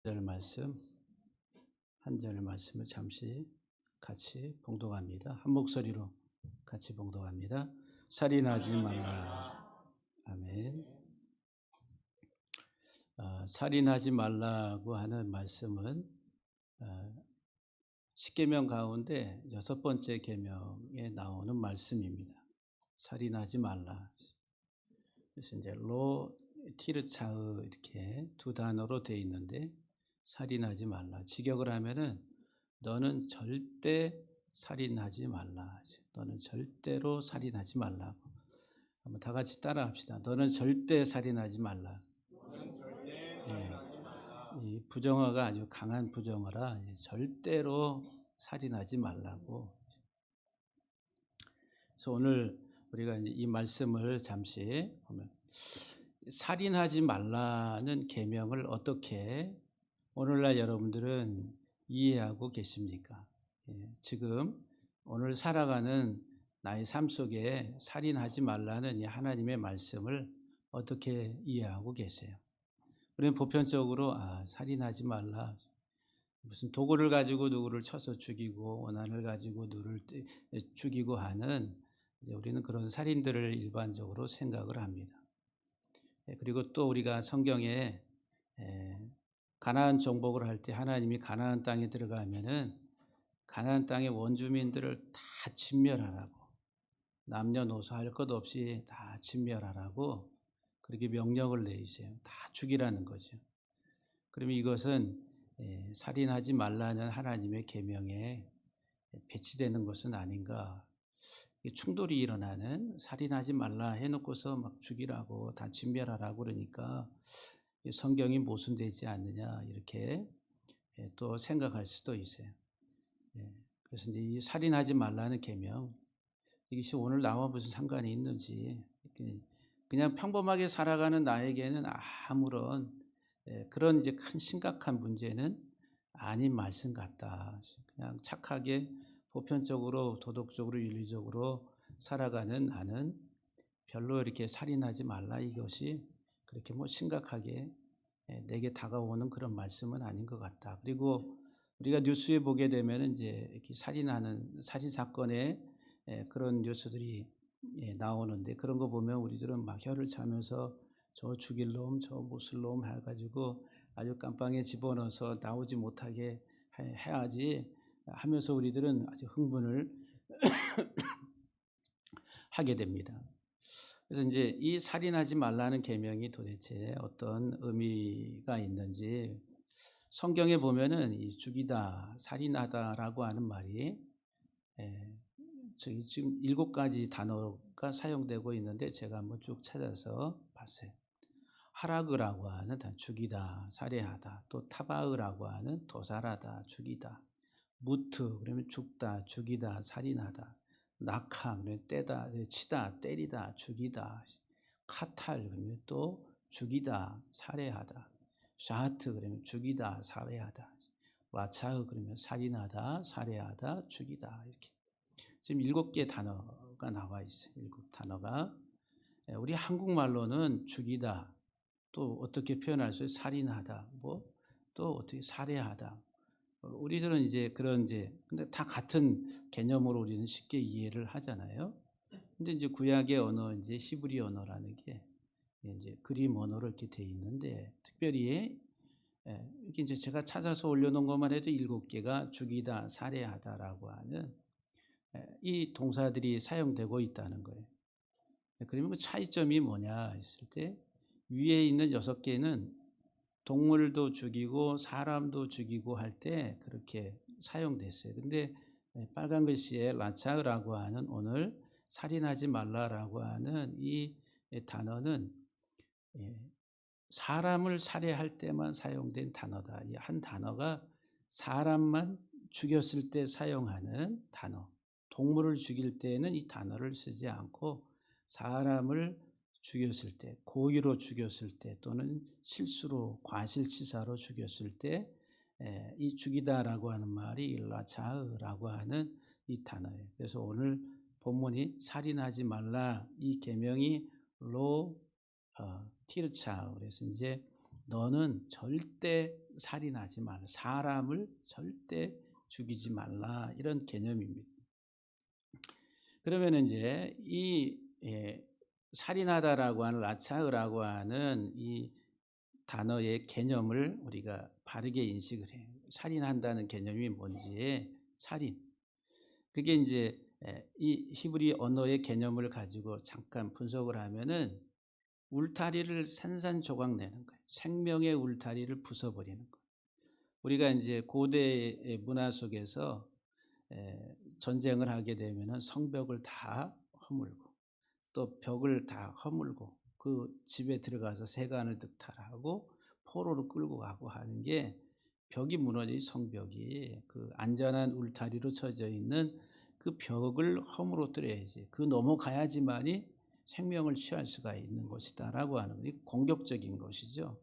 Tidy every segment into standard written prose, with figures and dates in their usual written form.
절 말씀, 한 절 말씀을 잠시 같이 봉독합니다. 한 목소리로 같이 봉독합니다. 살인하지 말라. 아멘. 살인하지 말라고 하는 말씀은 십계명 가운데 6번째 계명에 나오는 말씀입니다. 살인하지 말라. 그래서 이제 로 티르차흐 이렇게 두 단어로 되어 있는데, 살인하지 말라. 직역을 하면은 너는 절대 살인하지 말라. 너는 절대로 살인하지 말라고. 한번 다 같이 따라합시다. 너는 절대 살인하지 말라. 예, 이 부정어가 아주 강한 부정어라 절대로 살인하지 말라고. 그래서 오늘 우리가 이제 이 말씀을 잠시 보면, 살인하지 말라는 계명을 어떻게 오늘날 여러분들은 이해하고 계십니까? 지금 오늘 살아가는 나의 삶 속에 살인하지 말라는 이 하나님의 말씀을 어떻게 이해하고 계세요? 그러면 보편적으로 살인하지 말라, 무슨 도구를 가지고 누구를 쳐서 죽이고 원한을 가지고 누구를 죽이고 하는, 우리는 그런 살인들을 일반적으로 생각을 합니다. 그리고 또 우리가 성경에 가나안 정복을 할 때 하나님이 가나안 땅에 들어가면은 가나안 땅의 원주민들을 다 진멸하라고, 남녀노소 할 것 없이 다 진멸하라고 그렇게 명령을 내리세요. 다 죽이라는 거죠. 그러면 이것은 살인하지 말라는 하나님의 계명에 배치되는 것은 아닌가. 충돌이 일어나는, 살인하지 말라 해놓고서 막 죽이라고 다 진멸하라고 그러니까 성경이 모순되지 않느냐, 이렇게 또 생각할 수도 있어요. 그래서 이제 이 살인하지 말라는 계명, 이것이 오늘 나와 무슨 상관이 있는지, 그냥 평범하게 살아가는 나에게는 아무런 그런 이제 큰 심각한 문제는 아닌 말씀 같다. 그냥 착하게 보편적으로 도덕적으로 윤리적으로 살아가는 나는 별로 이렇게 살인하지 말라, 이것이 그렇게 뭐 심각하게 내게 다가오는 그런 말씀은 아닌 것 같다. 그리고 우리가 뉴스에 보게 되면 이제 이렇게 살인하는 살인 사건에 그런 뉴스들이 나오는데, 그런 거 보면 우리들은 막 혀를 차면서 저 죽일 놈, 저 못쓸 놈 해가지고 아주 깜빵에 집어넣어서 나오지 못하게 해야지 하면서 우리들은 아주 흥분을 하게 됩니다. 그래서 이제 이 살인하지 말라는 계명이 도대체 어떤 의미가 있는지, 성경에 보면은 이 죽이다, 살인하다라고 하는 말이 저기 지금 7가지 단어가 사용되고 있는데, 제가 한번 쭉 찾아서 봤어요. 하라그라고 하는 죽이다, 살해하다, 또 타바으라고 하는 도살하다, 죽이다, 무트 그러면 죽다, 죽이다, 살인하다, 낙하 그러면 떼다, 치다, 때리다, 죽이다, 카탈 그러면 또 죽이다, 살해하다, 샤하트 그러면 죽이다, 살해하다, 와차흐 그러면 살인하다, 살해하다, 죽이다, 이렇게 지금 7개 단어가 나와 있어요. 7단어가. 우리 한국말로는 죽이다, 또 어떻게 표현할 수 있어요? 살인하다, 뭐 또 어떻게 살해하다. 우리들은 이제 그런 근데 다 같은 개념으로 우리는 쉽게 이해를 하잖아요. 근데 이제 구약의 언어, 이제 히브리 언어라는 게 이제 그림 언어로 이렇게 돼 있는데, 특별히 이렇게 이제 제가 찾아서 올려놓은 것만 해도 7개가 죽이다, 살해하다라고 하는 이 동사들이 사용되고 있다는 거예요. 그러면 그 차이점이 뭐냐 했을 때, 위에 있는 6개는 동물도 죽이고 사람도 죽이고 할 때 그렇게 사용됐어요. 근데 빨간 글씨에 라차라고 하는, 오늘 살인하지 말라라고 하는 이 단어는 사람을 살해할 때만 사용된 단어다. 이 한 단어가 사람만 죽였을 때 사용하는 단어. 동물을 죽일 때는 이 단어를 쓰지 않고, 사람을 죽였을 때, 고의로 죽였을 때, 또는 실수로 과실치사로 죽였을 때 이 죽이다라고 하는 말이 라차흐라고 하는 이 단어예요. 그래서 오늘 본문이 살인하지 말라, 이 계명이 로 티르차, 그래서 이제 너는 절대 살인하지 말라. 사람을 절대 죽이지 말라. 이런 개념입니다. 그러면 이제 이 살인하다라고 하는 라차흐라고 하는 이 단어의 개념을 우리가 바르게 인식을 해요. 살인한다는 개념이 뭔지, 살인. 그게 이제 이 히브리 언어의 개념을 가지고 잠깐 분석을 하면은 울타리를 산산조각 내는 거예요. 생명의 울타리를 부숴버리는 거예요. 우리가 이제 고대의 문화 속에서 전쟁을 하게 되면은 성벽을 다 허물고 또 벽을 다 허물고 그 집에 들어가서 세간을 득탈하고 포로로 끌고 가고 하는 게 벽이 무너진 성벽이 그 안전한 울타리로 쳐져 있는 그 벽을 허물어뜨려야지. 그 넘어가야지만이 생명을 취할 수가 있는 것이다라고 하는 게 공격적인 것이죠.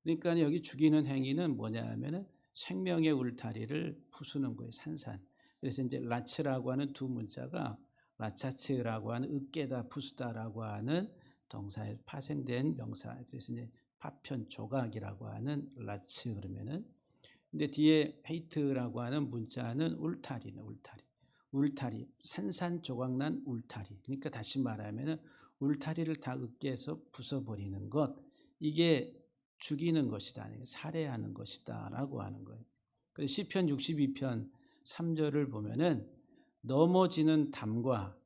그러니까 여기 죽이는 행위는 뭐냐 하면은 생명의 울타리를 부수는 거예요. 산산. 그래서 이제 라츠라고 하는 두 문자가 라차츠라고 하는 으깨다 부수다라고 하는 동사에 파생된 명사. 그래서 이제 파편 조각이라고 하는 라츠 그러면은 근데 뒤에 헤이트라고 하는 문자는 울타리네. 울타리 산산조각난 울타리. 그러니까 다시 말하면은 울타리를 다 으깨서 부숴버리는 것. 이게 죽이는 것이다. 살해하는 것이다라고 하는 거예요. 그래서 시편 62편 3절을 보면은 넘어지는 담과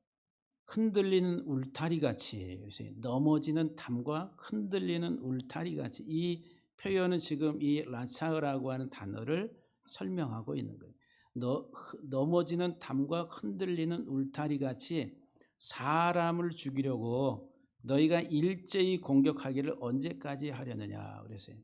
흔들리는 울타리 같이, 그래서 넘어지는 담과 흔들리는 울타리 같이, 이 표현은 지금 이 라차흐라고 하는 단어를 설명하고 있는 거예요. 넘어지는 담과 흔들리는 울타리 같이 사람을 죽이려고 너희가 일제히 공격하기를 언제까지 하려느냐 그랬어요.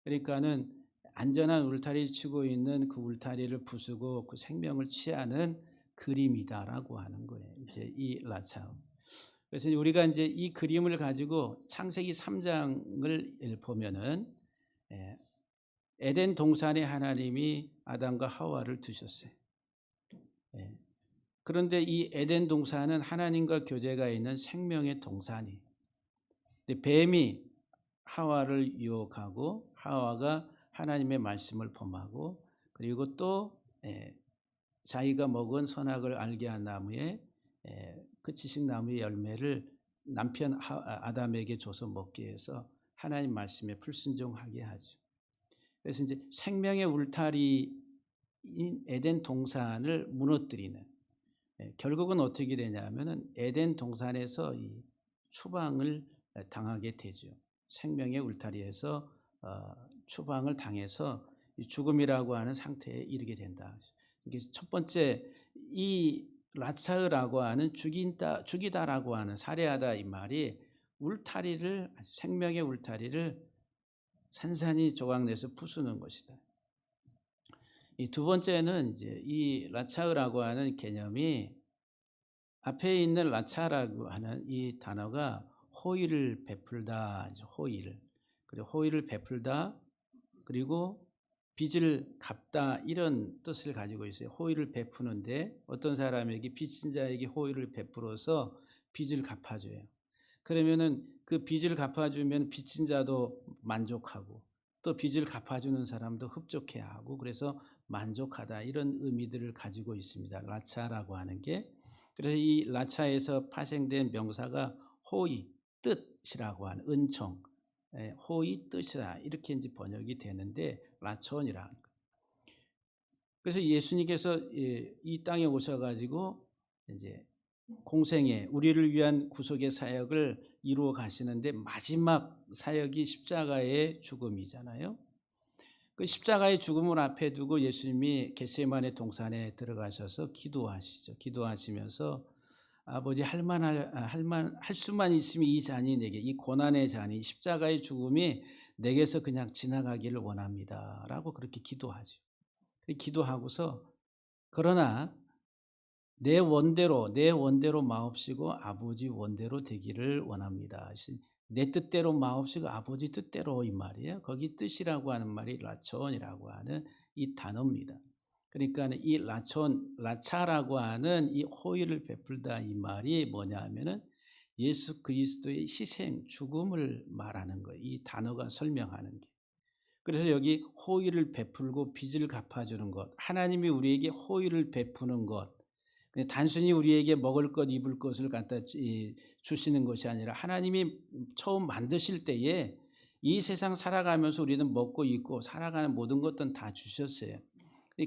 그러니까는 안전한 울타리 치고 있는 그 울타리를 부수고 그 생명을 취하는 그림이다라고 하는 거예요. 이제 이 라차흐. 그래서 우리가 이제 이 그림을 가지고 창세기 3장을 보면은 에덴 동산에 하나님이 아담과 하와를 두셨어요. 그런데 이 에덴 동산은 하나님과 교제가 있는 생명의 동산이. 뱀이 하와를 유혹하고 하와가 하나님의 말씀을 범하고 그리고 또 자기가 먹은 선악을 알게 한 나무에 그 지식나무의 열매를 남편 아담에게 줘서 먹게 해서 하나님 말씀에 불순종하게 하죠. 그래서 이제 생명의 울타리인 에덴 동산을 무너뜨리는 결국은 어떻게 되냐면은 에덴 동산에서 이 추방을 당하게 되죠. 생명의 울타리에서 추방을 당해서 죽음이라고 하는 상태에 이르게 된다. 이게 첫 번째 이 라차흐라고 하는 죽이다라고 하는 살해하다 이 말이 울타리를 생명의 울타리를 산산이 조각내서 부수는 것이다. 이 두 번째는 이제 이 라차흐라고 하는 개념이 앞에 있는 라차라고 하는 이 단어가 호의를 베풀다, 호의를. 그리고 호의를 베풀다, 그리고 빚을 갚다 이런 뜻을 가지고 있어요. 호의를 베푸는데 어떤 사람에게 빚진 자에게 호의를 베풀어서 빚을 갚아줘요. 그러면은 그 빚을 갚아주면 빚진 자도 만족하고 또 빚을 갚아주는 사람도 흡족해하고 그래서 만족하다 이런 의미들을 가지고 있습니다. 라차라고 하는 게. 그래서 이 라차에서 파생된 명사가 호의, 뜻이라고 하는 은총, 호의, 뜻이라 이렇게 이제 번역이 되는데 라촌이라는 거. 그래서 예수님께서 이 땅에 오셔가지고 이제 공생애 우리를 위한 구속의 사역을 이루어 가시는데 마지막 사역이 십자가의 죽음이잖아요. 그 십자가의 죽음을 앞에 두고 예수님이 겟세마네 동산에 들어가셔서 기도하시죠. 기도하시면서 아버지 할 수만 있으면 이 잔이 내게 이 고난의 잔이 십자가의 죽음이 내게서 그냥 지나가기를 원합니다라고 그렇게 기도하죠. 기도하고서 그러나 내 원대로 마옵시고 아버지 원대로 되기를 원합니다. 내 뜻대로 마옵시고 아버지 뜻대로 이 말이에요. 거기 뜻이라고 하는 말이 라촌이라고 하는 이 단어입니다. 그러니까 이 라차라고 하는 이 호의를 베풀다 이 말이 뭐냐 하면은 예수 그리스도의 희생, 죽음을 말하는 거예요. 이 단어가 설명하는 게. 그래서 여기 호의를 베풀고 빚을 갚아주는 것, 하나님이 우리에게 호의를 베푸는 것, 단순히 우리에게 먹을 것, 입을 것을 갖다 주시는 것이 아니라 하나님이 처음 만드실 때에 이 세상 살아가면서 우리는 먹고 입고 살아가는 모든 것들은 다 주셨어요.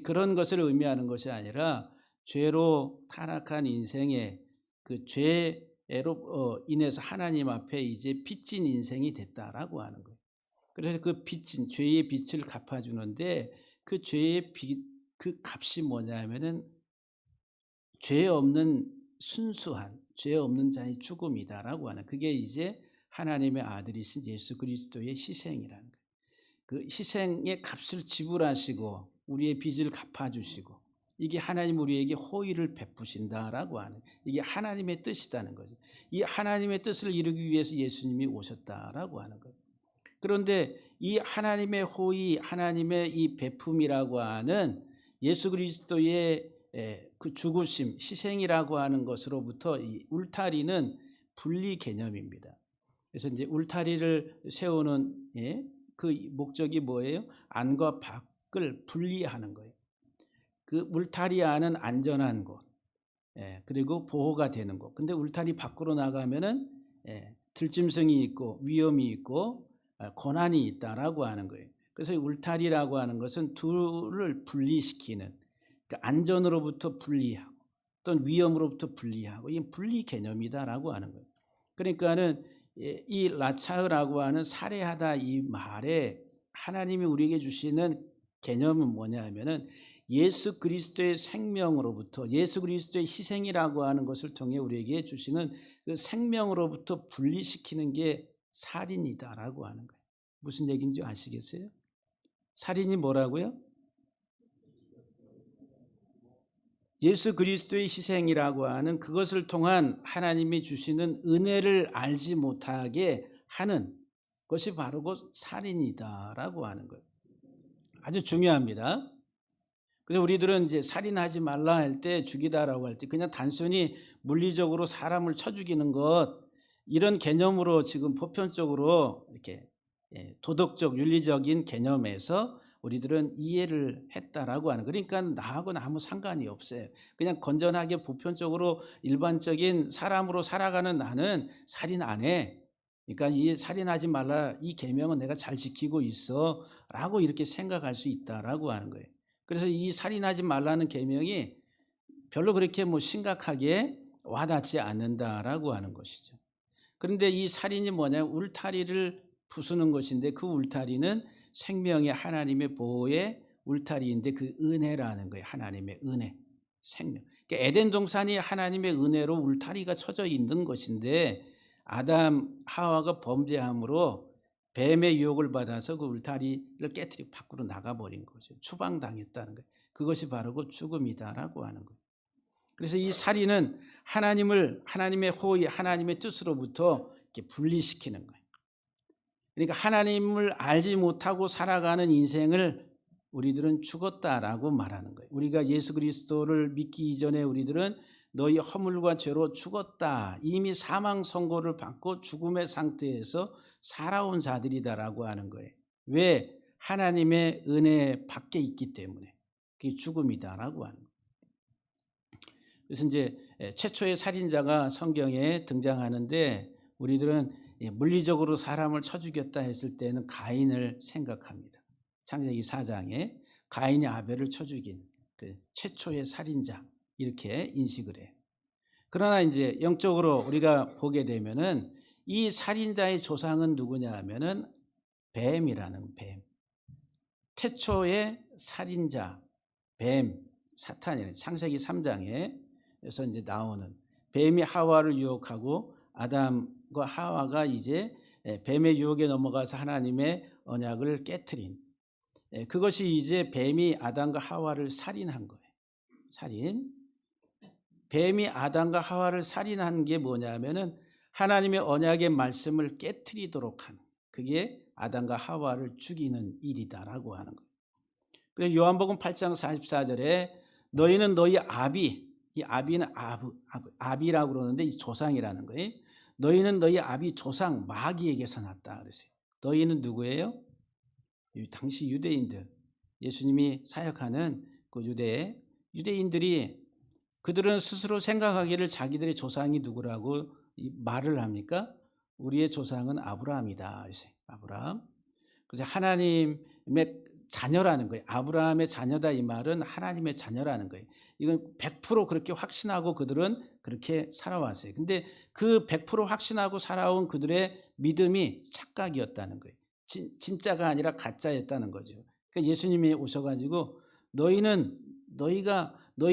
그런 것을 의미하는 것이 아니라 죄로 타락한 인생에 그 죄로 인해서 하나님 앞에 이제 빚진 인생이 됐다라고 하는 거예요. 그래서 그 빚진 죄의 빚을 갚아주는데 그 죄의 그 값이 뭐냐면은 죄 없는 순수한 죄 없는 자의 죽음이다라고 하는, 그게 이제 하나님의 아들이신 예수 그리스도의 희생이라는 거예요. 그 희생의 값을 지불하시고 우리의 빚을 갚아주시고, 이게 하나님 우리에게 호의를 베푸신다라고 하는, 이게 하나님의 뜻이라는 거죠. 이 하나님의 뜻을 이루기 위해서 예수님이 오셨다라고 하는 거예요. 그런데 이 하나님의 호의, 하나님의 이 베품이라고 하는 예수 그리스도의 그 죽으심, 희생이라고 하는 것으로부터 이 울타리는 분리 개념입니다. 그래서 이제 울타리를 세우는 그 목적이 뭐예요? 안과 밖을 분리하는 거예요. 그 울타리 안은 안전한 곳, 그리고 보호가 되는 곳. 근데 울타리 밖으로 나가면은 들짐승이 있고 위험이 있고 고난이 있다라고 하는 거예요. 그래서 울타리라고 하는 것은 둘을 분리시키는, 그러니까 안전으로부터 분리하고 또는 위험으로부터 분리하고, 이게 분리 개념이다라고 하는 거예요. 그러니까는 이 라차흐라고 하는 살해하다 이 말에 하나님이 우리에게 주시는 개념은 뭐냐 하면은 예수 그리스도의 생명으로부터, 예수 그리스도의 희생이라고 하는 것을 통해 우리에게 주시는 그 생명으로부터 분리시키는 게 살인이다라고 하는 거예요. 무슨 얘기인지 아시겠어요? 살인이 뭐라고요? 예수 그리스도의 희생이라고 하는 그것을 통한 하나님이 주시는 은혜를 알지 못하게 하는 것이 바로 그 살인이다라고 하는 거예요. 아주 중요합니다. 그래서 우리들은 이제 살인하지 말라 할 때, 죽이다라고 할 때 그냥 단순히 물리적으로 사람을 쳐 죽이는 것, 이런 개념으로 지금 보편적으로 이렇게 도덕적 윤리적인 개념에서 우리들은 이해를 했다라고 하는, 그러니까 나하고는 아무 상관이 없어요. 그냥 건전하게 보편적으로 일반적인 사람으로 살아가는 나는 살인 안 해. 그러니까 이 살인하지 말라 이 계명은 내가 잘 지키고 있어라고 이렇게 생각할 수 있다라고 하는 거예요. 그래서 이 살인하지 말라는 계명이 별로 그렇게 심각하게 와닿지 않는다라고 하는 것이죠. 그런데 이 살인이 뭐냐, 울타리를 부수는 것인데 그 울타리는 생명의 하나님의 보호의 울타리인데 그 은혜라는 거예요. 하나님의 은혜, 생명. 그러니까 에덴 동산이 하나님의 은혜로 울타리가 쳐져 있는 것인데 아담 하와가 범죄함으로 뱀의 유혹을 받아서 그 울타리를 깨트리고 밖으로 나가버린 거죠. 추방당했다는 거예요. 그것이 바로 그 죽음이다라고 하는 거예요. 그래서 이 살인은 하나님의 호의, 하나님의 뜻으로부터 이렇게 분리시키는 거예요. 그러니까 하나님을 알지 못하고 살아가는 인생을 우리들은 죽었다라고 말하는 거예요. 우리가 예수 그리스도를 믿기 이전에 우리들은 너희 허물과 죄로 죽었다, 이미 사망 선고를 받고 죽음의 상태에서 살아온 자들이다라고 하는 거예요. 왜? 하나님의 은혜 밖에 있기 때문에 그게 죽음이다라고 하는 거예요. 그래서 이제 최초의 살인자가 성경에 등장하는데 우리들은 물리적으로 사람을 쳐 죽였다 했을 때는 가인을 생각합니다. 창세기 4장에 가인이 아벨을 쳐 죽인 그 최초의 살인자, 이렇게 인식을 해요. 그러나 이제 영적으로 우리가 보게 되면은 이 살인자의 조상은 누구냐 하면은 뱀이라는 뱀. 태초의 살인자 뱀, 사탄이라는, 창세기 3장에서 이제 나오는 뱀이 하와를 유혹하고 아담과 하와가 이제 뱀의 유혹에 넘어가서 하나님의 언약을 깨트린, 그것이 이제 뱀이 아담과 하와를 살인한 거예요. 살인. 뱀이 아담과 하와를 살인한 게 뭐냐면은 하나님의 언약의 말씀을 깨트리도록 하는, 그게 아담과 하와를 죽이는 일이다라고 하는 거예요. 그래서 요한복음 8장 44절에 너희는 너희 아비, 이 아비는 아비라고 그러는데 이 조상이라는 거예요. 너희는 너희 아비 조상 마귀에게서 났다 그랬어요. 너희는 누구예요? 당시 유대인들, 예수님이 사역하는 그 유대인들이 그들은 스스로 생각하기를 자기들의 조상이 누구라고 말을 합니까? 우리의 조상은 아브라함이다. 아브라함. 그래서 하나님의 자녀라는 거예요. 아브라함의 자녀다 이 말은 하나님의 자녀라는 거예요. 이건 100% 그렇게 확신하고 그들은 그렇게 살아왔어요. 근데 그 100% 확신하고 살아온 그들의 믿음이 착각이었다는 거예요. 진짜가 아니라 가짜였다는 거죠. 그러니까 예수님이 오셔가지고 너희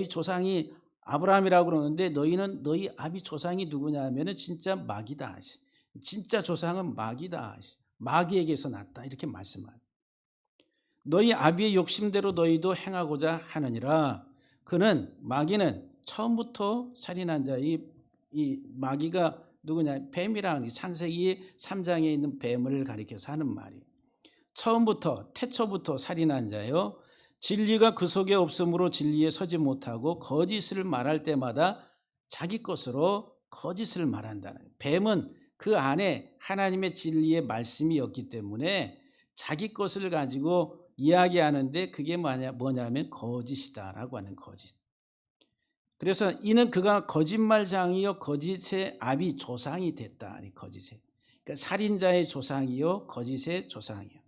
조상이 아브라함이라고 그러는데 너희는 너희 아비 조상이 누구냐 하면은 진짜 마귀다. 진짜 조상은 마귀다. 마귀에게서 났다. 이렇게 말씀합니다. 너희 아비의 욕심대로 너희도 행하고자 하느니라. 마귀는 처음부터 살인한 자, 이 마귀가 누구냐? 뱀이랑 창세기 3장에 있는 뱀을 가리켜서 하는 말이에요. 태초부터 살인한 자요. 진리가 그 속에 없으므로 진리에 서지 못하고 거짓을 말할 때마다 자기 것으로 거짓을 말한다는 거예요. 뱀은 그 안에 하나님의 진리의 말씀이 없기 때문에 자기 것을 가지고 이야기하는데 그게 뭐냐면 거짓이다라고 하는 거짓. 그래서 이는 그가 거짓말장이요 거짓의 아비 조상이 됐다. 거짓의. 그러니까 살인자의 조상이요 거짓의 조상이요.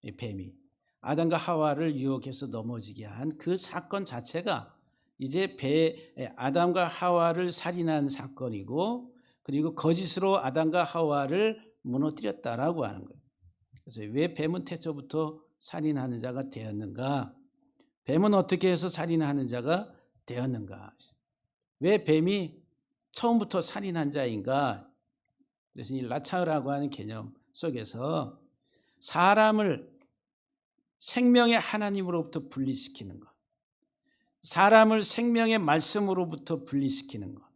이 뱀이 아담과 하와를 유혹해서 넘어지게 한 그 사건 자체가 이제 아담과 하와를 살인한 사건이고, 그리고 거짓으로 아담과 하와를 무너뜨렸다라고 하는 거예요. 그래서 왜 뱀은 태초부터 살인하는 자가 되었는가? 뱀은 어떻게 해서 살인하는 자가 되었는가? 왜 뱀이 처음부터 살인한 자인가? 그래서 이 라차라고 하는 개념 속에서 사람을 생명의 하나님으로부터 분리시키는 것, 사람을 생명의 말씀으로부터 분리시키는 것,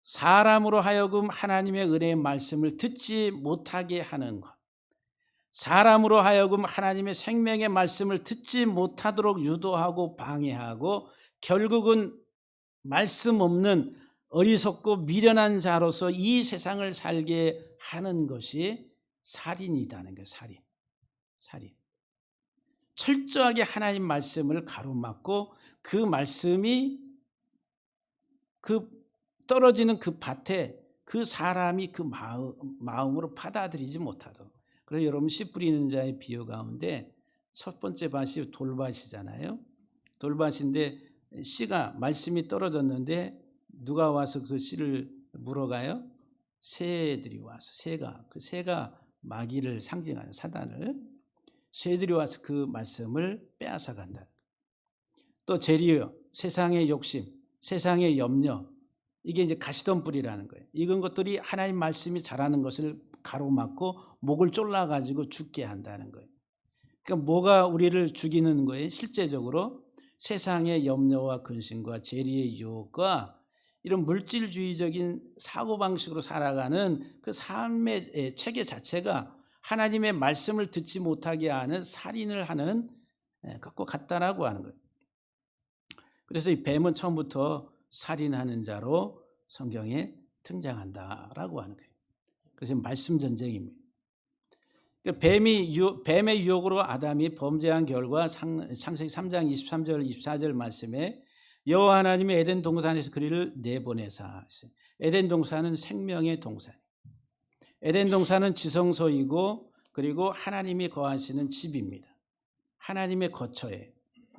사람으로 하여금 하나님의 은혜의 말씀을 듣지 못하게 하는 것, 사람으로 하여금 하나님의 생명의 말씀을 듣지 못하도록 유도하고 방해하고 결국은 말씀 없는 어리석고 미련한 자로서 이 세상을 살게 하는 것이 살인이라는 거예요. 살인. 철저하게 하나님 말씀을 가로막고 그 말씀이 그 떨어지는 그 밭에 그 사람이 그 마음으로 받아들이지 못하도록. 그래서 여러분 씨 뿌리는 자의 비유 가운데 첫 번째 밭이 돌밭이잖아요. 돌밭인데 씨가 말씀이 떨어졌는데 누가 와서 그 씨를 물어가요? 새들이 와서 새가 마귀를 상징하는 사단을, 새들이 와서 그 말씀을 빼앗아 간다. 또 재리요, 세상의 욕심, 세상의 염려, 이게 이제 가시덤 뿌리라는 거예요. 이런 것들이 하나님 말씀이 자라는 것을 가로막고 목을 졸라가지고 죽게 한다는 거예요. 그러니까 뭐가 우리를 죽이는 거예요? 실제적으로 세상의 염려와 근심과 재리의 유혹과 이런 물질주의적인 사고방식으로 살아가는 그 삶의 체계 자체가 하나님의 말씀을 듣지 못하게 하는 살인을 하는 것과 같다라고 하는 거예요. 그래서 이 뱀은 처음부터 살인하는 자로 성경에 등장한다라고 하는 거예요. 그래서 말씀 전쟁입니다. 뱀의 유혹으로 아담이 범죄한 결과 창세기 3장 23절 24절 말씀에 여호와 하나님이 에덴 동산에서 그리를 내보내사. 에덴 동산은 생명의 동산이에요. 에덴 동산은 지성소이고 그리고 하나님이 거하시는 집입니다. 하나님의 거처예요.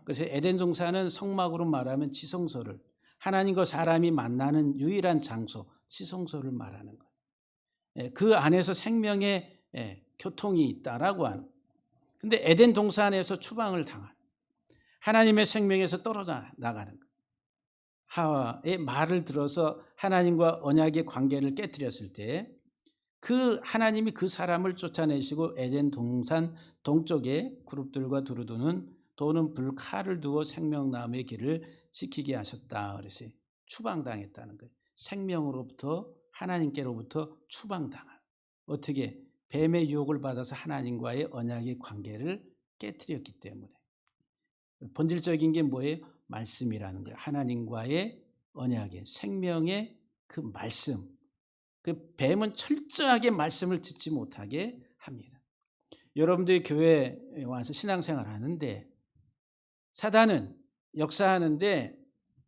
그래서 에덴 동산은 성막으로 말하면 지성소를, 하나님과 사람이 만나는 유일한 장소, 지성소를 말하는 거예요. 그 안에서 생명의 교통이 있다라고 하는. 근데 에덴 동산에서 추방을 당한, 하나님의 생명에서 떨어져 나가는 거예요. 하와의 말을 들어서 하나님과 언약의 관계를 깨뜨렸을 때 그 하나님이 그 사람을 쫓아내시고 에덴 동산 동쪽에 그룹들과 두루두는 도는 불칼을 두어 생명나무의 길을 지키게 하셨다. 그래서 추방당했다는 거예요. 생명으로부터 하나님께로부터 추방당한. 어떻게? 뱀의 유혹을 받아서 하나님과의 언약의 관계를 깨뜨렸기 때문에. 본질적인 게 뭐예요? 말씀이라는 거예요. 하나님과의 언약의 생명의 그 말씀. 그 뱀은 철저하게 말씀을 듣지 못하게 합니다. 여러분들이 교회에 와서 신앙생활 하는데 사단은 역사하는데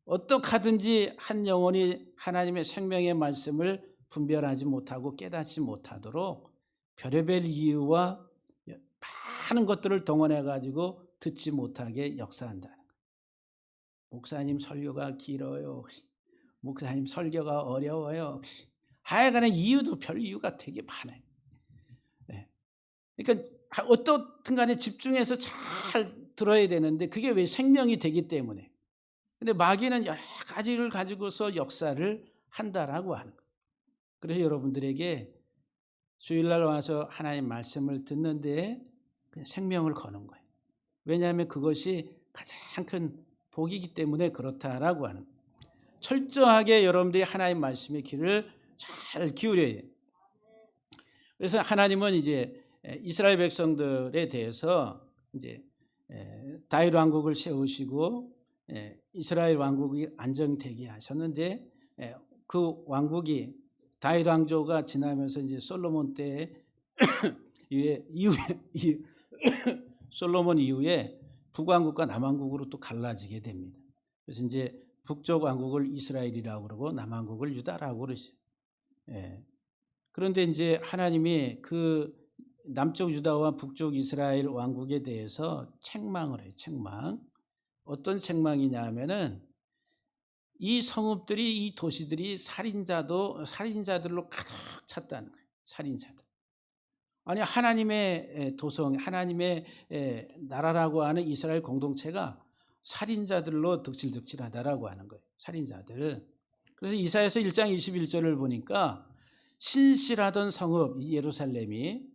어떻게든지 한 영혼이 하나님의 생명의 말씀을 분별하지 못하고 깨닫지 못하도록 별의별 이유와 많은 것들을 동원해 가지고 듣지 못하게 역사한다는 거예요. 목사님 설교가 길어요. 목사님 설교가 어려워요. 하여간에 이유도 별 이유가 되게 많아요. 네. 그러니까 어떻든 간에 집중해서 잘 들어야 되는데 그게 왜 생명이 되기 때문에. 근데 마귀는 여러 가지를 가지고서 역사를 한다라고 하는 거예요. 그래서 여러분들에게 주일날 와서 하나님 말씀을 듣는데 그냥 생명을 거는 거예요. 왜냐하면 그것이 가장 큰 복이기 때문에 그렇다라고 하는 거예요. 철저하게 여러분들이 하나님 말씀의 귀를 잘 기울여야 해요. 그래서 하나님은 이제 이스라엘 백성들에 대해서 이제 다윗 왕국을 세우시고 이스라엘 왕국이 안정되게 하셨는데 그 왕국이 다윗 왕조가 지나면서 이제 솔로몬 때 이후에 솔로몬 이후에 북왕국과 남왕국으로 또 갈라지게 됩니다. 그래서 이제 북쪽 왕국을 이스라엘이라고 그러고 남왕국을 유다라고 그러죠. 그런데 이제 하나님이 그 남쪽 유다와 북쪽 이스라엘 왕국에 대해서 책망을 해요. 책망. 어떤 책망이냐 하면은 이 성읍들이 이 도시들이 살인자들로 가득 찼다는 거예요. 살인자들. 아니 하나님의 도성, 하나님의 나라라고 하는 이스라엘 공동체가 살인자들로 득실득실하다라고 하는 거예요. 살인자들. 그래서 이사야서 1장 21절을 보니까 신실하던 성읍 예루살렘이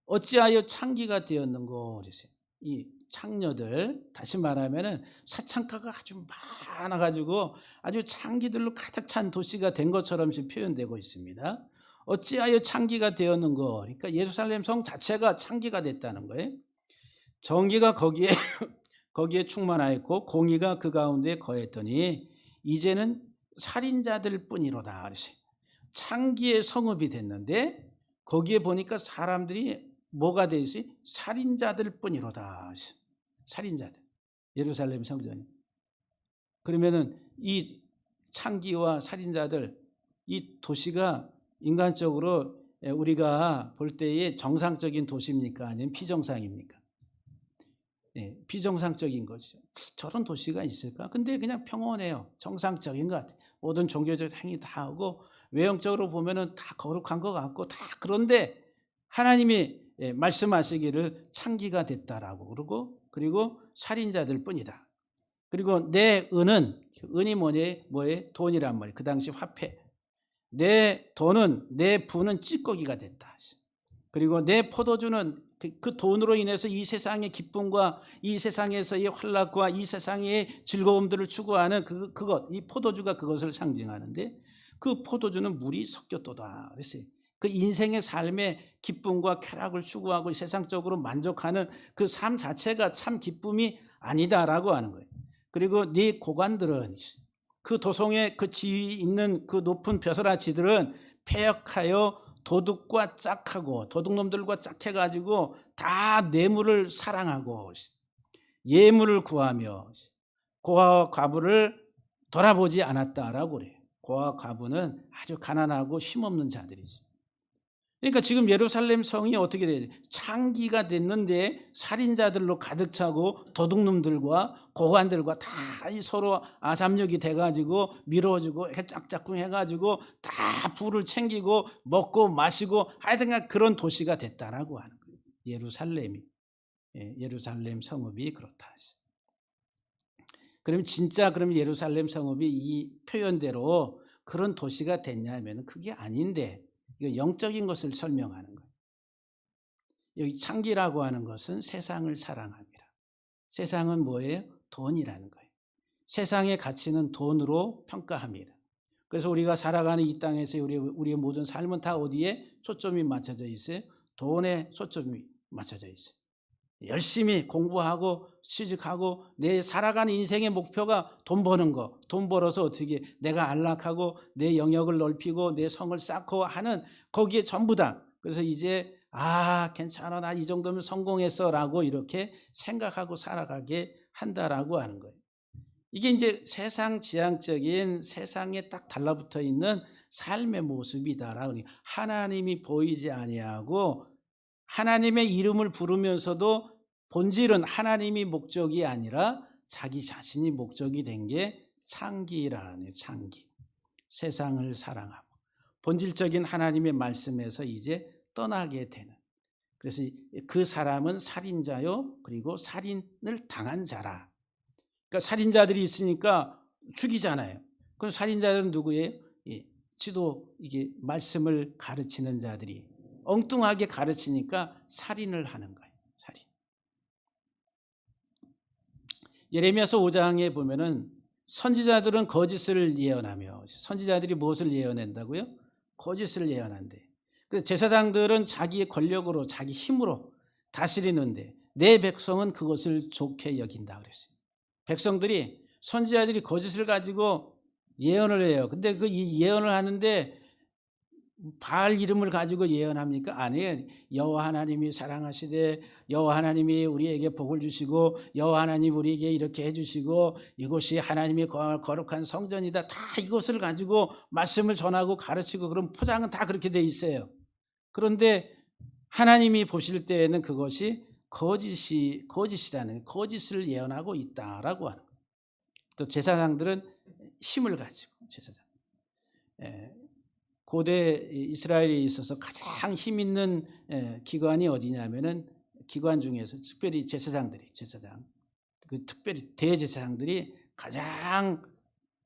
어찌하여 창기가 되었는고 그랬어요. 이 창녀들, 다시 말하면은 사창가가 아주 많아가지고 아주 창기들로 가득 찬 도시가 된 것처럼 지금 표현되고 있습니다. 어찌하여 창기가 되었는고, 그러니까 예루살렘 성 자체가 창기가 됐다는 거예요. 정의가 거기에 충만하였고 공의가 그 가운데 거했더니 이제는 살인자들 뿐이로다 그랬어요. 창기의 성읍이 됐는데 거기에 보니까 사람들이 뭐가 돼 있어요? 살인자들 뿐이로다. 살인자들. 예루살렘 성전이. 그러면은 이 창기와 살인자들, 이 도시가 인간적으로 우리가 볼 때의 정상적인 도시입니까? 아니면 비정상입니까? 비정상적인 거죠. 저런 도시가 있을까? 근데 그냥 평온해요. 정상적인 것 같아요. 모든 종교적 행위 다 하고 외형적으로 보면은 다 거룩한 것 같고 다 그런데 하나님이 말씀하시기를 창기가 됐다라고 그러고 그리고 살인자들 뿐이다. 그리고 내 은이 뭐예요? 돈이란 말이에요. 그 당시 화폐. 내 돈은 내 부는 찌꺼기가 됐다. 그리고 내 포도주는 그 돈으로 인해서 이 세상의 기쁨과 이 세상에서의 환락과 이 세상의 즐거움들을 추구하는 그것, 이 포도주가 그것을 상징하는데 그 포도주는 물이 섞였도다 그랬어요. 그 인생의 삶의 기쁨과 쾌락을 추구하고 세상적으로 만족하는 그 삶 자체가 참 기쁨이 아니다라고 하는 거예요. 그리고 네 고관들은 그 도성의 그 지위 있는 그 높은 벼슬아치들은 패역하여 도둑과 짝하고 도둑놈들과 짝해가지고 다 뇌물을 사랑하고 예물을 구하며 고아와 과부를 돌아보지 않았다라고 그래요. 고아와 과부는 아주 가난하고 힘없는 자들이죠. 그러니까 지금 예루살렘 성이 어떻게 되죠? 창기가 됐는데 살인자들로 가득 차고 도둑놈들과 고관들과 다 서로 아삼육이 돼가지고 미뤄주고 짝짝꿍 해가지고 다 부를 챙기고 먹고 마시고 하여튼간 그런 도시가 됐다라고 하는 거예요. 예루살렘이. 예루살렘 성읍이 그렇다. 그럼 진짜 예루살렘 성읍이 이 표현대로 그런 도시가 됐냐면 그게 아닌데 영적인 것을 설명하는 거예요. 여기 창기라고 하는 것은 세상을 사랑합니다. 세상은 뭐예요? 돈이라는 거예요. 세상의 가치는 돈으로 평가합니다. 그래서 우리가 살아가는 이 땅에서 우리의 모든 삶은 다 어디에 초점이 맞춰져 있어요? 돈에 초점이 맞춰져 있어요. 열심히 공부하고 취직하고 내 살아가는 인생의 목표가 돈 버는 거, 돈 벌어서 어떻게 내가 안락하고 내 영역을 넓히고 내 성을 쌓고 하는 거기에 전부 다. 그래서 이제 괜찮아, 나 이 정도면 성공했어 라고 이렇게 생각하고 살아가게 한다라고 하는 거예요. 이게 이제 세상 지향적인 세상에 딱 달라붙어 있는 삶의 모습이다라고. 하나님이 보이지 아니하고 하나님의 이름을 부르면서도 본질은 하나님이 목적이 아니라 자기 자신이 목적이 된 게 창기라는, 창기. 세상을 사랑하고 본질적인 하나님의 말씀에서 이제 떠나게 되는. 그래서 그 사람은 살인자요, 그리고 살인을 당한 자라. 그러니까 살인자들이 있으니까 죽이잖아요. 그럼 살인자들은 누구예요? 이게 말씀을 가르치는 자들이 엉뚱하게 가르치니까 살인을 하는 거예요. 살인. 예레미야서 5장에 보면은 선지자들은 거짓을 예언하며, 선지자들이 무엇을 예언한다고요? 거짓을 예언한대. 그래서 제사장들은 자기의 권력으로 자기 힘으로 다스리는데 내 백성은 그것을 좋게 여긴다 그랬어요. 백성들이, 선지자들이 거짓을 가지고 예언을 해요. 근데 그 예언을 하는데 바알 이름을 가지고 예언합니까? 아니에요. 여호와 하나님이 사랑하시되 여호와 하나님이 우리에게 복을 주시고 여호와 하나님 우리에게 이렇게 해주시고 이곳이 하나님의 거룩한 성전이다. 다 이것을 가지고 말씀을 전하고 가르치고, 그런 포장은 다 그렇게 돼 있어요. 그런데 하나님이 보실 때에는 그것이 거짓이라는, 거짓을 예언하고 있다라고 하는 거예요. 또 제사장들은 힘을 가지고, 제사장. 고대 이스라엘에 있어서 가장 힘 있는 기관이 어디냐면은, 기관 중에서 특별히 제사장들이, 특별히 대제사장들이 가장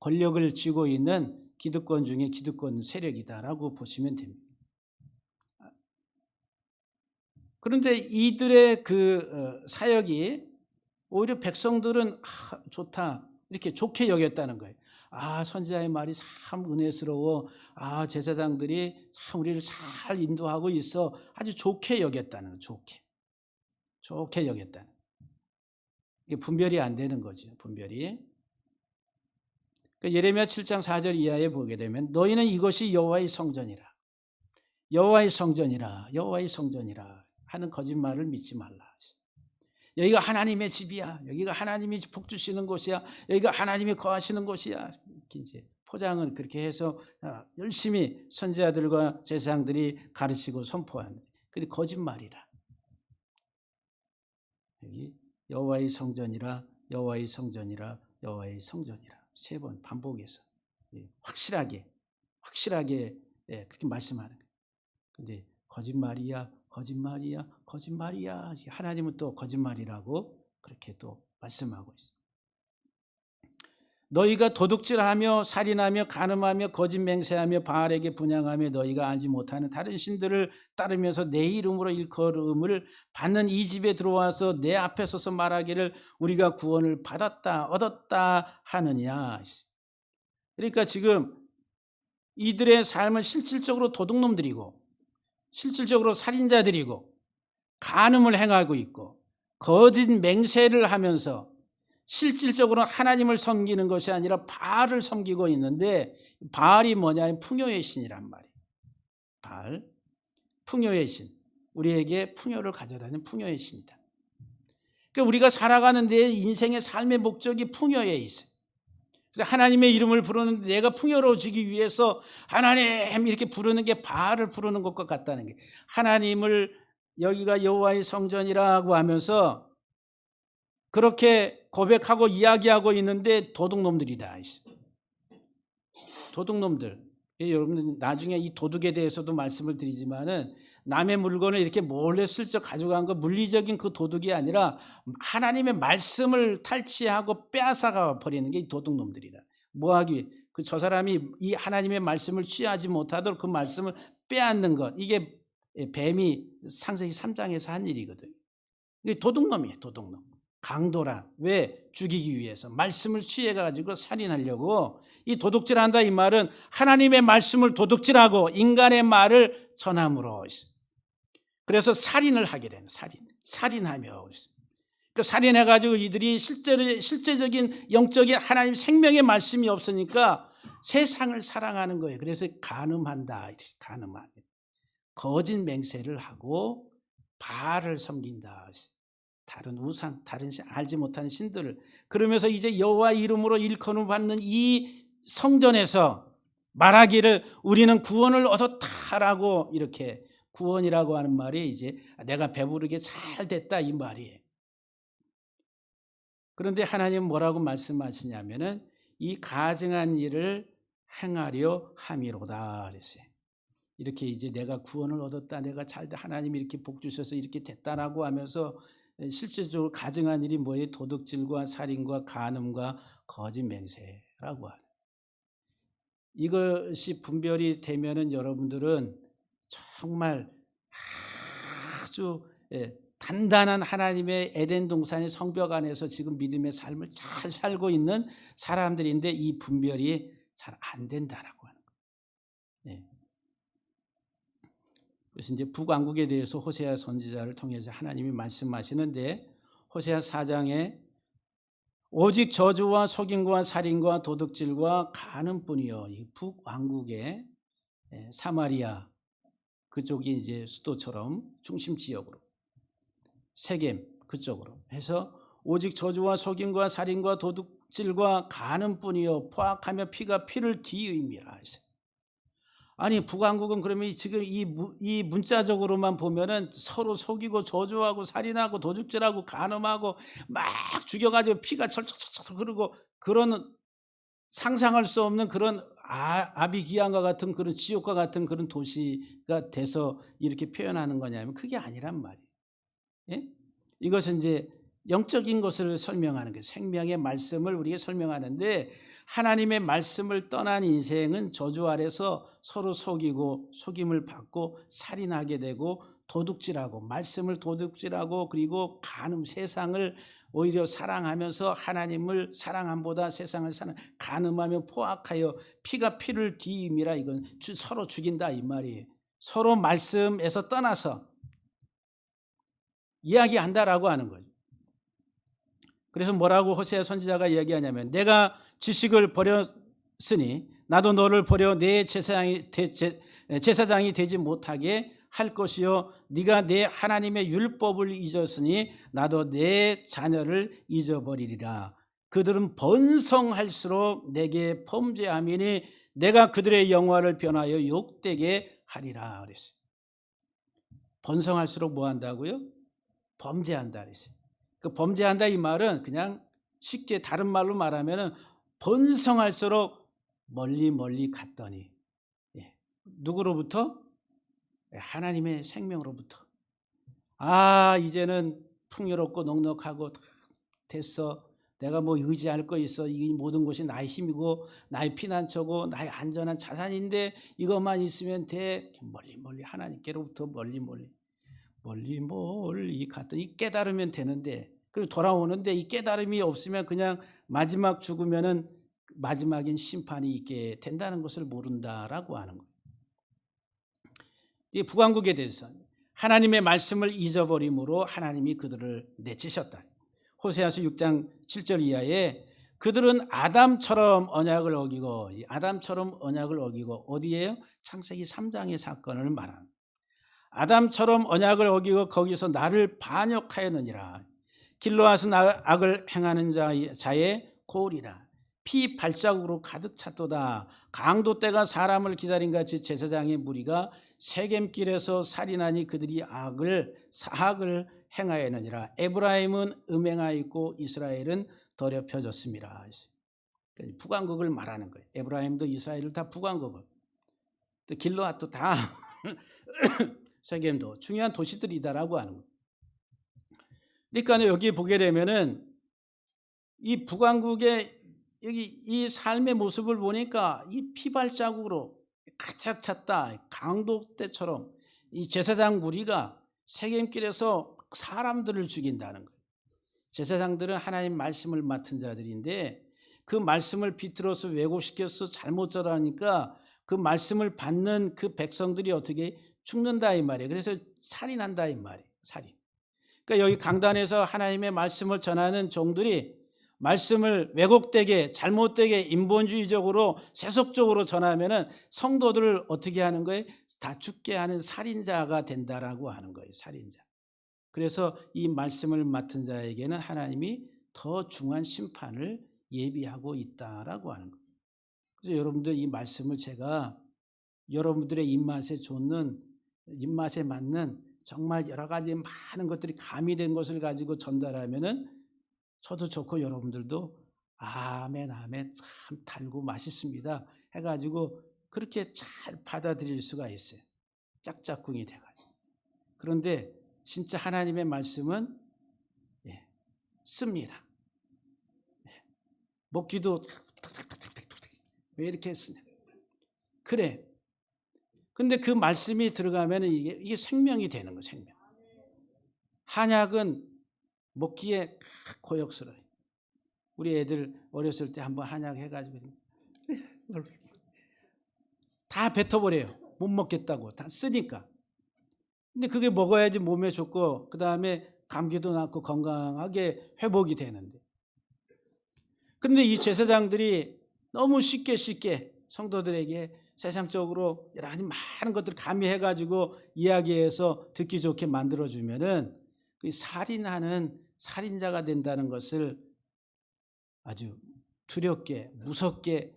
권력을 쥐고 있는 기득권 중에 기득권 세력이다라고 보시면 됩니다. 그런데 이들의 그 사역이 오히려 백성들은 좋다, 이렇게 좋게 여겼다는 거예요. 선지자의 말이 참 은혜스러워. 제사장들이 참 우리를 잘 인도하고 있어. 아주 좋게 여겼다는 거예요. 좋게 여겼다는. 이게 분별이 안 되는 거죠. 분별이. 그러니까 예레미야 7장 4절 이하에 보게 되면 너희는 이것이 여호와의 성전이라. 여호와의 성전이라. 여호와의 성전이라 하는 거짓말을 믿지 말라. 여기가 하나님의 집이야. 여기가 하나님이 복 주시는 곳이야. 여기가 하나님이 거하시는 곳이야. 이제 포장은 그렇게 해서 열심히 선지자들과 제사장들이 가르치고 선포하는. 근데 거짓말이라. 여기 여호와의 성전이라, 여호와의 성전이라, 여호와의 성전이라 3번 반복해서 확실하게 그렇게 말씀하는 거예요. 근데 거짓말이야. 하나님은 또 거짓말이라고 그렇게 또 말씀하고 있어요. 너희가 도둑질하며 살인하며 간음하며 거짓 맹세하며 바알에게 분향하며 너희가 알지 못하는 다른 신들을 따르면서 내 이름으로 일컬음을 받는 이 집에 들어와서 내 앞에 서서 말하기를 우리가 구원을 받았다 얻었다 하느냐. 그러니까 지금 이들의 삶은 실질적으로 도둑놈들이고, 실질적으로 살인자들이고, 간음을 행하고 있고, 거짓 맹세를 하면서 실질적으로 하나님을 섬기는 것이 아니라 바알을 섬기고 있는데, 바알이 뭐냐? 풍요의 신이란 말이에요. 바알, 풍요의 신. 우리에게 풍요를 가져다는 풍요의 신이다. 그러니까 우리가 살아가는 데 인생의 삶의 목적이 풍요에 있어요. 그래서 하나님의 이름을 부르는데 내가 풍요로워지기 위해서 하나님 이렇게 부르는 게 바알을 부르는 것과 같다는 게, 하나님을 여기가 여호와의 성전이라고 하면서 그렇게 고백하고 이야기하고 있는데 도둑놈들이다. 도둑놈들. 여러분들 나중에 이 도둑에 대해서도 말씀을 드리지만은, 남의 물건을 이렇게 몰래 슬쩍 가져간 거 물리적인 그 도둑이 아니라 하나님의 말씀을 탈취하고 빼앗아가 버리는 게 이 도둑놈들이다. 뭐하기 위해? 저 사람이 이 하나님의 말씀을 취하지 못하도록 그 말씀을 빼앗는 것. 이게 뱀이 창세기 3장에서 한 일이거든요. 이게 도둑놈이에요. 도둑놈. 강도라. 왜? 죽이기 위해서. 말씀을 취해가지고 살인하려고. 이 도둑질한다 이 말은 하나님의 말씀을 도둑질하고 인간의 말을 전함으로. 그래서 살인을 하게 되는 살인하며. 그 살인해가지고 이들이 실제적인 영적인 하나님 생명의 말씀이 없으니까 세상을 사랑하는 거예요. 그래서 간음한다. 간음하는. 거짓 맹세를 하고 바알을 섬긴다. 다른 우상, 다른 알지 못하는 신들을. 그러면서 이제 여호와 이름으로 일컬음 받는 이 성전에서 말하기를 우리는 구원을 얻었다라고, 이렇게 구원이라고 하는 말이 이제 내가 배부르게 잘 됐다 이 말이에요. 그런데 하나님은 뭐라고 말씀하시냐면은 이 가증한 일을 행하려 함이로다 그랬어요. 이렇게 이제 내가 구원을 얻었다, 내가 잘돼, 하나님이 이렇게 복 주셔서 이렇게 됐다라고 하면서 실질적으로 가증한 일이 뭐예요? 도둑질과 살인과 간음과 거짓 맹세라고 하는. 이것이 분별이 되면은 여러분들은 정말 아주 단단한 하나님의 에덴 동산의 성벽 안에서 지금 믿음의 삶을 잘 살고 있는 사람들인데 이 분별이 잘 안 된다라고 하는 거예요. 그래서 이제 북왕국에 대해서 호세아 선지자를 통해서 하나님이 말씀하시는데, 호세아 4장에 오직 저주와 속임과 살인과 도둑질과 간음뿐이요. 이 북왕국의 사마리아 그쪽이 이제 수도처럼 중심 지역으로, 세겜 그쪽으로 해서 오직 저주와 속임과 살인과 도둑질과 간음뿐이요 포악하며 피가 피를 뒤임이라 했어요. 아니 북왕국은 그러면 지금 이 문자적으로만 보면은 서로 속이고 저주하고 살인하고 도둑질하고 간음하고 막 죽여가지고 피가 철철철철 흐르고 그런 상상할 수 없는 그런 아비기양과 같은 그런 지옥과 같은 그런 도시가 돼서 이렇게 표현하는 거냐면 그게 아니란 말이에요. 예? 이것은 이제 영적인 것을 설명하는 거예요. 생명의 말씀을 우리에게 설명하는데, 하나님의 말씀을 떠난 인생은 저주 아래서 서로 속이고 속임을 받고 살인하게 되고 도둑질하고 말씀을 도둑질하고 그리고 간음, 세상을 오히려 사랑하면서 하나님을 사랑함보다 세상을 사랑, 간음하며 포악하여 피가 피를 뒤임이라. 이건 서로 죽인다 이 말이에요. 서로 말씀에서 떠나서 이야기한다라고 하는 거죠. 그래서 뭐라고 호세아 선지자가 이야기하냐면, 내가 지식을 버렸으니 나도 너를 버려 내 제사장이 되지 못하게 할 것이요 네가 내 하나님의 율법을 잊었으니 나도 내 자녀를 잊어버리리라. 그들은 번성할수록 내게 범죄함이니 내가 그들의 영화를 변하여 욕되게 하리라 그랬어요. 번성할수록 뭐 한다고요? 범죄한다 그랬어요. 그 범죄한다 이 말은 그냥 쉽게 다른 말로 말하면 번성할수록 멀리 갔더니, 누구로부터? 하나님의 생명으로부터. 이제는 풍요롭고 넉넉하고 됐어. 내가 뭐 의지할 거 있어. 이 모든 것이 나의 힘이고 나의 피난처고 나의 안전한 자산인데 이것만 있으면 돼. 멀리 하나님께로부터 멀리 갔더니 깨달으면 되는데, 그리고 돌아오는데 이 깨달음이 없으면 그냥 마지막 죽으면은 마지막인 심판이 있게 된다는 것을 모른다라고 하는 거예요. 이 북왕국에 대해서 하나님의 말씀을 잊어버림으로 하나님이 그들을 내치셨다. 호세아서 6장 7절 이하에 그들은 아담처럼 언약을 어기고, 어디에요? 창세기 3장의 사건을 말하는, 아담처럼 언약을 어기고 거기서 나를 반역하였느니라. 길로 와서 악을 행하는 자의 고울이라. 피 발자국으로 가득 찼도다. 강도 때가 사람을 기다린 같이 제사장의 무리가 세겜길에서 살인하니 그들이 사악을 행하였느니라. 에브라임은 음행하였고 이스라엘은 더럽혀졌습니다. 북왕국을 말하는 거예요. 에브라임도 이스라엘을 다 북왕국을, 또 길르앗도 다 세겜도 중요한 도시들이다라고 하는 거예요. 그러니까 여기 보게 되면은 이 북왕국의 여기 이 삶의 모습을 보니까 이 피발자국으로 가득 찼다. 강도 때처럼 이 제사장 무리가 세겜길에서 사람들을 죽인다는 거예요. 제사장들은 하나님 말씀을 맡은 자들인데 그 말씀을 비틀어서 왜곡시켜서 잘못 전하니까 그 말씀을 받는 그 백성들이 어떻게 죽는다 이 말이에요. 그래서 살인한다 이 말이에요. 살인. 그러니까 여기 강단에서 하나님의 말씀을 전하는 종들이 말씀을 왜곡되게 잘못되게 인본주의적으로 세속적으로 전하면은 성도들을 어떻게 하는 거예요? 다 죽게 하는 살인자가 된다라고 하는 거예요. 살인자. 그래서 이 말씀을 맡은 자에게는 하나님이 더 중한 심판을 예비하고 있다라고 하는 거예요. 그래서 여러분들 이 말씀을 제가 여러분들의 입맛에 맞는 정말 여러 가지 많은 것들이 가미된 것을 가지고 전달하면은 저도 좋고 여러분들도 아멘 아멘 참 달고 맛있습니다 해가지고 그렇게 잘 받아들일 수가 있어요. 짝짝꿍이 돼가지고. 그런데 진짜 하나님의 말씀은 씁니다. 먹기도 왜 이렇게 쓰냐. 그래. 근데 그 말씀이 들어가면 이게 생명이 되는 거예요. 생명. 한약은 먹기에 고역스러워요. 우리 애들 어렸을 때 한번 한약 해가지고 다 뱉어버려요. 못 먹겠다고. 다 쓰니까. 근데 그게 먹어야지 몸에 좋고 그 다음에 감기도 낫고 건강하게 회복이 되는데. 근데 이 제사장들이 너무 쉽게 성도들에게 세상적으로 여러 가지 많은 것들을 가미해가지고 이야기해서 듣기 좋게 만들어주면은 살인하는 살인자가 된다는 것을 아주 두렵게 무섭게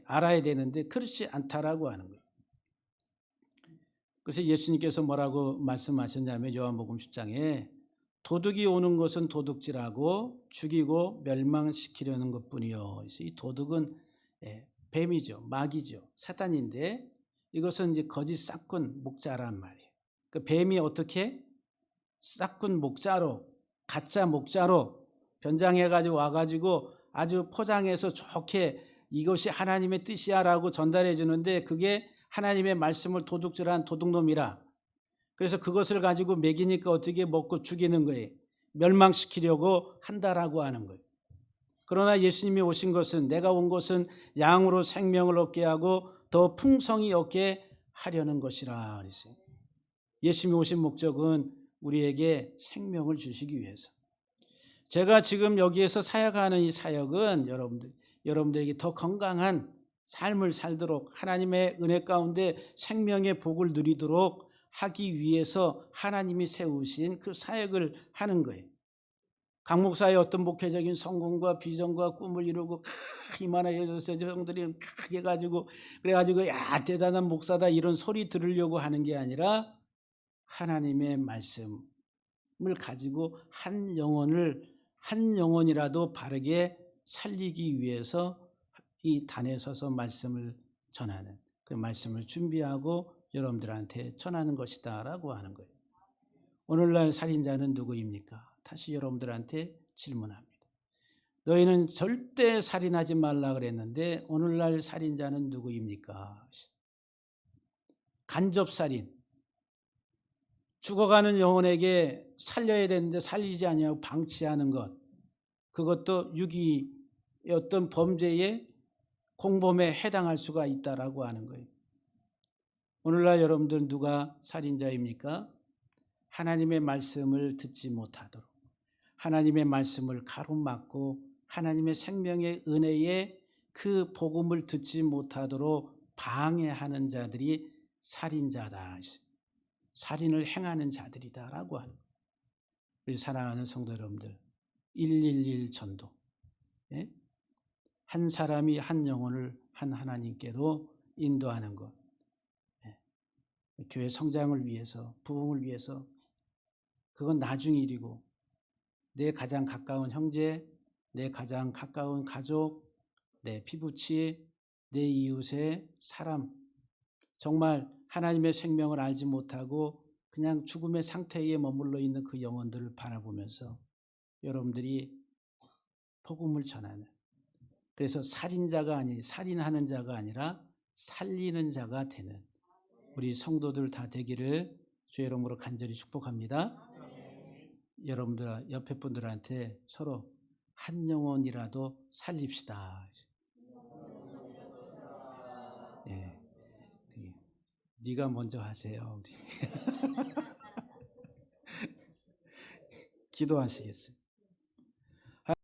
알아야 되는데 그렇지 않다라고 하는 거예요. 그래서 예수님께서 뭐라고 말씀하셨냐면 요한복음 10장에 도둑이 오는 것은 도둑질하고 죽이고 멸망시키려는 것뿐이요. 그래서 이 도둑은 뱀이죠, 마귀죠, 사탄인데 이것은 이제 거짓 싹군 목자란 말이에요. 그 뱀이 어떻게 싹군 목자로 가짜 목자로 변장해가지고 와가지고 아주 포장해서 좋게 이것이 하나님의 뜻이야라고 전달해 주는데 그게 하나님의 말씀을 도둑질한 도둑놈이라. 그래서 그것을 가지고 먹이니까 어떻게 먹고 죽이는 거예요. 멸망시키려고 한다라고 하는 거예요. 그러나 예수님이 오신 것은 내가 온 것은 양으로 생명을 얻게 하고 더 풍성히 얻게 하려는 것이라 그랬어요. 예수님이 오신 목적은 우리에게 생명을 주시기 위해서. 제가 지금 여기에서 사역하는 이 사역은 여러분들에게 더 건강한 삶을 살도록 하나님의 은혜 가운데 생명의 복을 누리도록 하기 위해서 하나님이 세우신 그 사역을 하는 거예요. 강 목사의 어떤 목회적인 성공과 비전과 꿈을 이루고 이만한 여성들이 해가지고 그래가지고 야 대단한 목사다 이런 소리 들으려고 하는 게 아니라 하나님의 말씀을 가지고 한 영혼이라도 바르게 살리기 위해서 이 단에 서서 말씀을 전하는 그 말씀을 준비하고 여러분들한테 전하는 것이다라고 하는 거예요. 오늘날 살인자는 누구입니까? 다시 여러분들한테 질문합니다. 너희는 절대 살인하지 말라 그랬는데 오늘날 살인자는 누구입니까? 간접살인. 죽어가는 영혼에게 살려야 되는데 살리지 아니하고 방치하는 것. 그것도 유기의 어떤 범죄의 공범에 해당할 수가 있다라고 하는 거예요. 오늘날 여러분들 누가 살인자입니까? 하나님의 말씀을 듣지 못하도록 하나님의 말씀을 가로막고 하나님의 생명의 은혜의 그 복음을 듣지 못하도록 방해하는 자들이 살인자다. 살인을 행하는 자들이다라고 하는 거예요. 우리 사랑하는 성도 여러분들 111 전도. 한 사람이 한 영혼을 한 하나님께로 인도하는 것. 교회 성장을 위해서 부흥을 위해서 그건 나중 일이고 내 가장 가까운 형제, 내 가장 가까운 가족, 내 피부치, 내 이웃의 사람 정말 하나님의 생명을 알지 못하고 그냥 죽음의 상태에 머물러 있는 그 영혼들을 바라보면서 여러분들이 복음을 전하는 그래서 살인하는 자가 아니라 살리는 자가 되는 우리 성도들 다 되기를 주의 이름으로 간절히 축복합니다. 여러분들 옆에 분들한테 서로 한 영혼이라도 살립시다. 예. 네가 먼저 하세요. 우리. 기도하시겠어요?